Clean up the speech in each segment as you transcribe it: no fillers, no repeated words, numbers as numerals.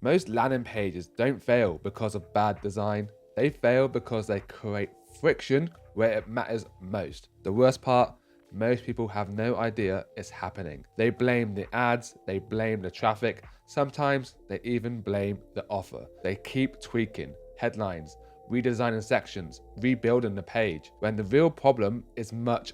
Most landing pages don't fail because of bad design. They fail because they create friction where it matters most. The worst part, most people have no idea it's happening. They blame the ads, they blame the traffic, sometimes they even blame the offer. They keep tweaking headlines, redesigning sections, rebuilding the page, when the real problem is much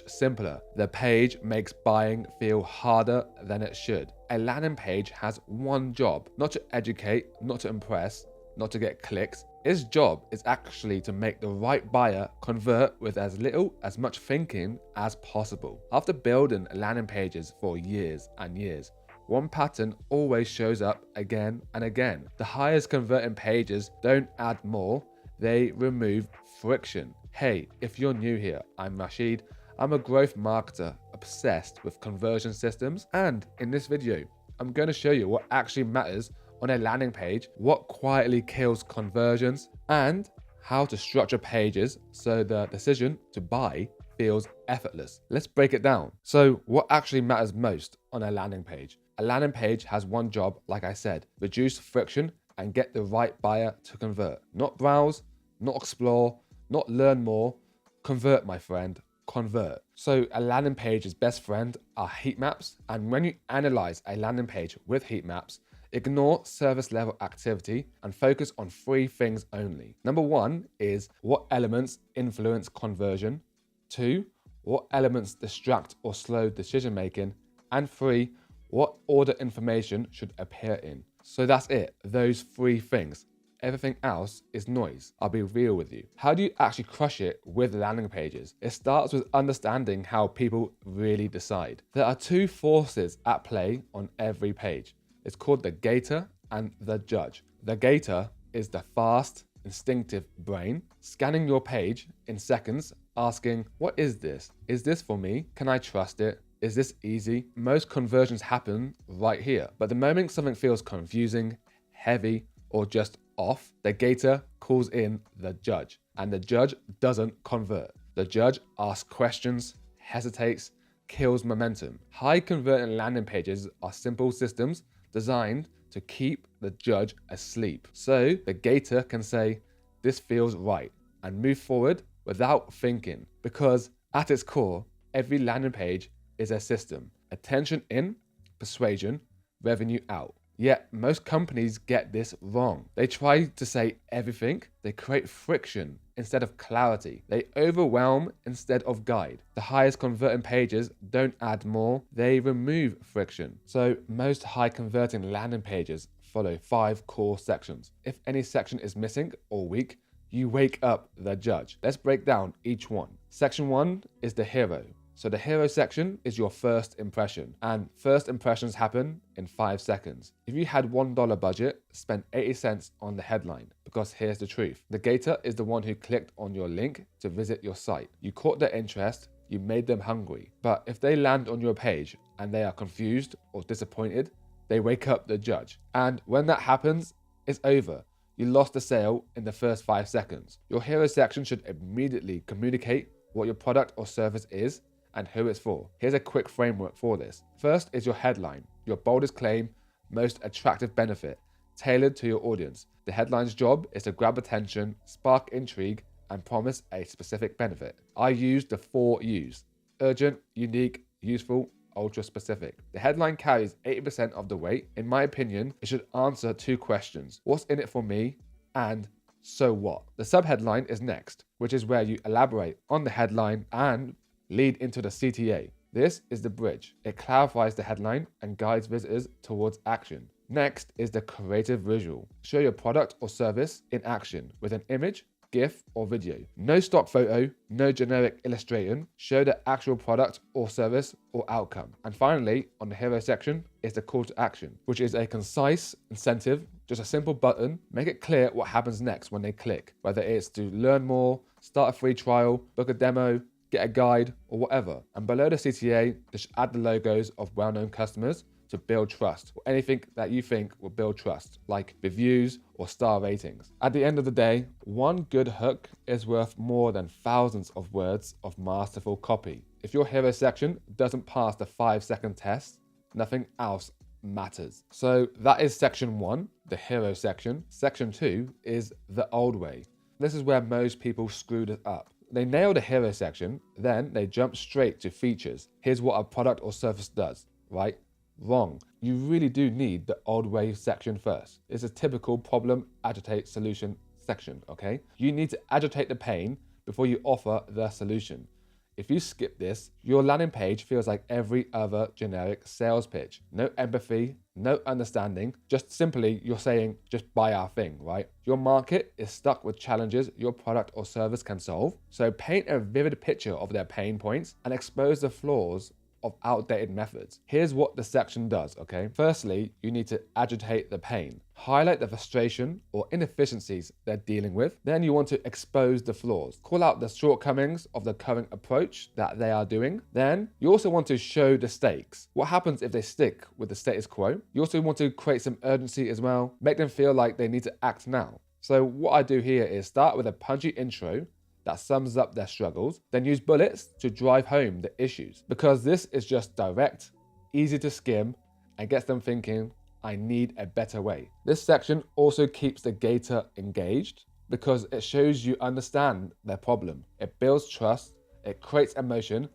simpler. The page makes buying feel harder than it should. A landing page has one job, not to educate, not to impress, not to get clicks. Its job is actually to make the right buyer convert with as much thinking as possible. After building landing pages for years and years, one pattern always shows up again and again. The highest converting pages don't add more, they remove friction. Hey, if you're new here, I'm Rashid. I'm a growth marketer obsessed with conversion systems, and in this video, I'm going to show you what actually matters on a landing page, what quietly kills conversions, and how to structure pages so the decision to buy feels effortless. Let's break it down. So what actually matters most on a landing page? A landing page has one job, like I said, reduce friction and get the right buyer to convert. Not browse, not explore, not learn more. Convert, my friend, convert. So a landing page's best friend are heat maps. And when you analyze a landing page with heat maps, ignore service level activity and focus on three things only. Number one is what elements influence conversion. 2, what elements distract or slow decision making. And 3, what order information should appear in. So that's it, those three things. Everything else is noise. I'll be real with you. How do you actually crush it with landing pages? It starts with understanding how people really decide. There are two forces at play on every page. It's called the gator and the judge. The gator is the fast, instinctive brain, scanning your page in seconds, asking, what is this? Is this for me? Can I trust it? Is this easy? Most conversions happen right here. But the moment something feels confusing, heavy, or just off, the gator calls in the judge, and the judge doesn't convert. The judge asks questions, hesitates, kills momentum. High converting landing pages are simple systems designed to keep the judge asleep. So the gator can say, this feels right, and move forward without thinking. Because at its core, every landing page is a system. Attention in, persuasion, revenue out. Yet most companies get this wrong. They try to say everything. They create friction instead of clarity. They overwhelm instead of guide. The highest converting pages don't add more, they remove friction. So most high converting landing pages follow 5 core sections. If any section is missing or weak, you wake up the judge. Let's break down each one. Section 1 is the hero. So the hero section is your first impression, and first impressions happen in 5 seconds. If you had $1 budget, spend 80 cents on the headline, because here's the truth. The gator is the one who clicked on your link to visit your site. You caught their interest, you made them hungry. But if they land on your page and they are confused or disappointed, they wake up the judge. And when that happens, it's over. You lost the sale in the first 5 seconds. Your hero section should immediately communicate what your product or service is and who it's for. Here's a quick framework for this. First is your headline, your boldest claim, most attractive benefit, tailored to your audience. The headline's job is to grab attention, spark intrigue, and promise a specific benefit. I use the 4 U's: urgent, unique, useful, ultra specific. The headline carries 80% of the weight. In my opinion, it should answer 2 questions. What's in it for me? And so what? The subheadline is next, which is where you elaborate on the headline and lead into the CTA. This is the bridge. It clarifies the headline and guides visitors towards action. Next is the creative visual. Show your product or service in action with an image, GIF, or video. No stock photo, no generic illustration. Show the actual product or service or outcome. And finally, on the hero section is the call to action, which is a concise incentive, just a simple button. Make it clear what happens next when they click, whether it's to learn more, start a free trial, book a demo, get a guide, or whatever. And below the CTA, just add the logos of well-known customers to build trust, or anything that you think will build trust, like reviews or star ratings. At the end of the day, one good hook is worth more than thousands of words of masterful copy. If your hero section doesn't pass the 5-second test, nothing else matters. So that is section 1, the hero section. Section 2 is the old way. This is where most people screwed it up. They nailed the hero section, then they jump straight to features. Here's what a product or service does, right? Wrong. You really do need the old way section first. It's a typical problem, agitate, solution section, okay? You need to agitate the pain before you offer the solution. If you skip this, your landing page feels like every other generic sales pitch. No empathy, no understanding, just simply you're saying, just buy our thing, right? Your market is stuck with challenges your product or service can solve. So paint a vivid picture of their pain points and expose the flaws of outdated methods. Here's what the section does, okay? Firstly, you need to agitate the pain. Highlight the frustration or inefficiencies they're dealing with. Then you want to expose the flaws. Call out the shortcomings of the current approach that they are doing. Then you also want to show the stakes. What happens if they stick with the status quo? You also want to create some urgency as well. Make them feel like they need to act now. So what I do here is start with a punchy intro that sums up their struggles, then use bullets to drive home the issues. Because this is just direct, easy to skim, and gets them thinking, I need a better way. This section also keeps the gator engaged because it shows you understand their problem. It builds trust, it creates emotion,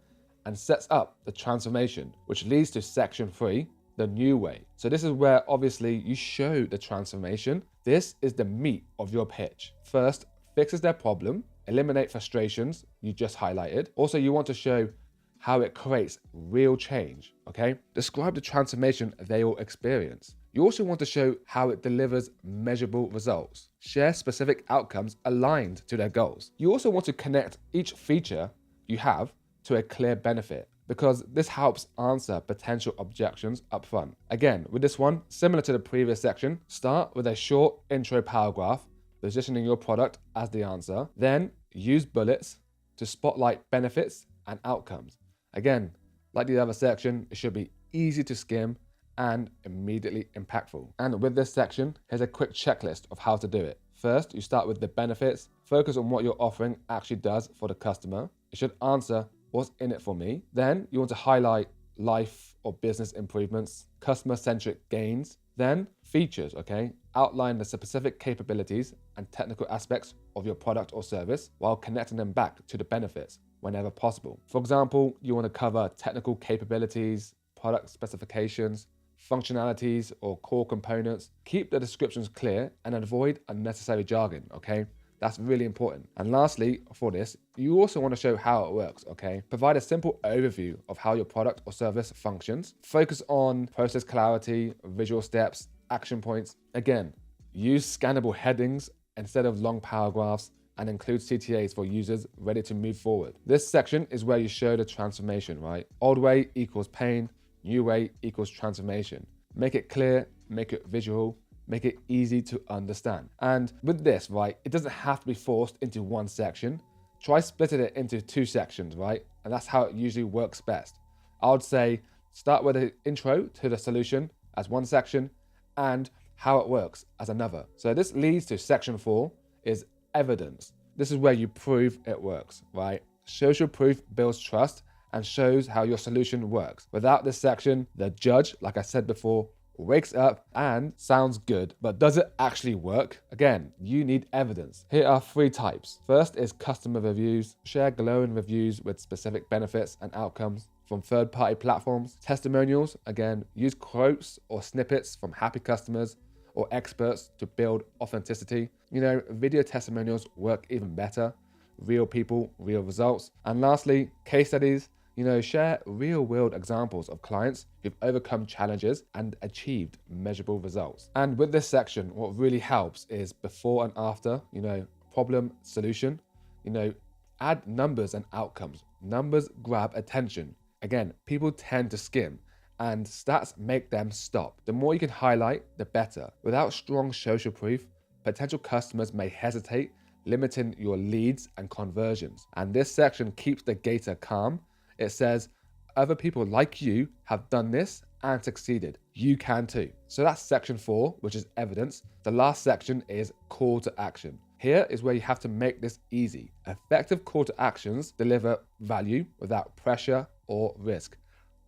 and sets up the transformation, which leads to section 3, the new way. So this is where obviously you show the transformation. This is the meat of your pitch. First, fixes their problem, eliminate frustrations you just highlighted. Also, you want to show how it creates real change, okay? Describe the transformation they will experience. You also want to show how it delivers measurable results. Share specific outcomes aligned to their goals. You also want to connect each feature you have to a clear benefit because this helps answer potential objections up front. Again, with this one, similar to the previous section, start with a short intro paragraph positioning your product as the answer, then use bullets to spotlight benefits and outcomes. Again, like the other section, it should be easy to skim and immediately impactful. And with this section, here's a quick checklist of how to do it. First, you start with the benefits, focus on what your offering actually does for the customer. It should answer what's in it for me. Then you want to highlight life or business improvements, customer-centric gains, then features, okay? Outline the specific capabilities and technical aspects of your product or service while connecting them back to the benefits whenever possible. For example, you want to cover technical capabilities, product specifications, functionalities, or core components. Keep the descriptions clear and avoid unnecessary jargon, okay? That's really important. And lastly, for this, you also want to show how it works, okay? Provide a simple overview of how your product or service functions. Focus on process clarity, visual steps, action points. Again, use scannable headings instead of long paragraphs and include CTAs for users ready to move forward. This section is where you show the transformation, right? Old way equals pain, new way equals transformation. Make it clear, make it visual, make it easy to understand. And with this, right, it doesn't have to be forced into one section. Try splitting it into 2 sections, right? And that's how it usually works best. I would say start with an intro to the solution as one section and how it works as another. So this leads to section 4 is evidence. This is where you prove it works, right? Social proof builds trust and shows how your solution works. Without this section, the judge, like I said before, wakes up and sounds good, but does it actually work? Again, you need evidence. Here are 3 types. First is customer reviews. Share glowing reviews with specific benefits and outcomes from third-party platforms. Testimonials, again, use quotes or snippets from happy customers or experts to build authenticity. You know, video testimonials work even better. Real people, real results. And lastly, case studies. You know, share real-world examples of clients who've overcome challenges and achieved measurable results. And with this section, what really helps is before and after, you know, problem, solution, you know, add numbers and outcomes. Numbers grab attention. Again, people tend to skim and stats make them stop. The more you can highlight, the better. Without strong social proof, potential customers may hesitate, limiting your leads and conversions. And this section keeps the gator calm. It says, other people like you have done this and succeeded. You can too. So that's section 4, which is evidence. The last section is call to action. Here is where you have to make this easy. Effective call to actions deliver value without pressure or risk.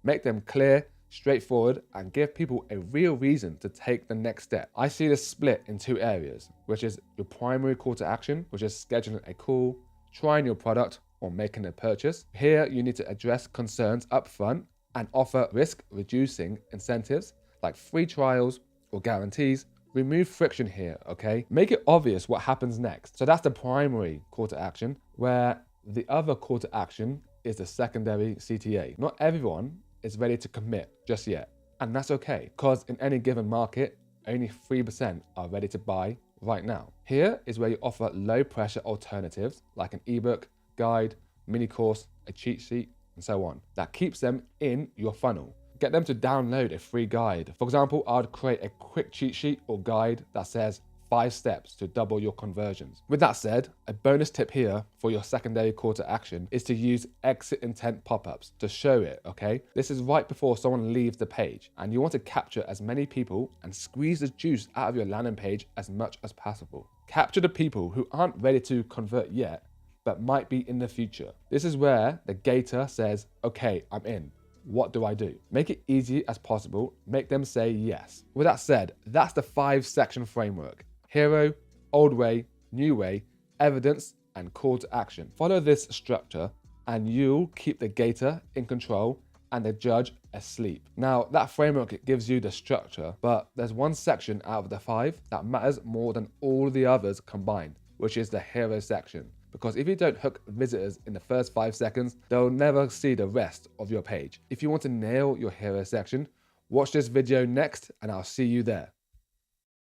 Make them clear, straightforward, and give people a real reason to take the next step. I see this split in two areas, which is your primary call to action, which is scheduling a call, trying your product, or making a purchase. Here, you need to address concerns up front and offer risk-reducing incentives like free trials or guarantees. Remove friction here, okay? Make it obvious what happens next. So that's the primary call to action, where the other call to action is the secondary CTA. Not everyone is ready to commit just yet, and that's okay, because in any given market, only 3% are ready to buy right now. Here is where you offer low-pressure alternatives like an ebook, guide, mini course, a cheat sheet, and so on. That keeps them in your funnel. Get them to download a free guide. For example, I'd create a quick cheat sheet or guide that says 5 steps to double your conversions. With that said, a bonus tip here for your secondary call to action is to use exit intent pop-ups to show it, okay? This is right before someone leaves the page, and you want to capture as many people and squeeze the juice out of your landing page as much as possible. Capture the people who aren't ready to convert yet, but might be in the future. This is where the gator says, okay, I'm in. What do I do? Make it easy as possible. Make them say yes. With that said, that's the 5-section framework. Hero, old way, new way, evidence, and call to action. Follow this structure and you'll keep the gator in control and the judge asleep. Now, that framework gives you the structure, but there's one section out of the 5 that matters more than all the others combined, which is the hero section. Because if you don't hook visitors in the first 5 seconds, they'll never see the rest of your page. If you want to nail your hero section, watch this video next and I'll see you there.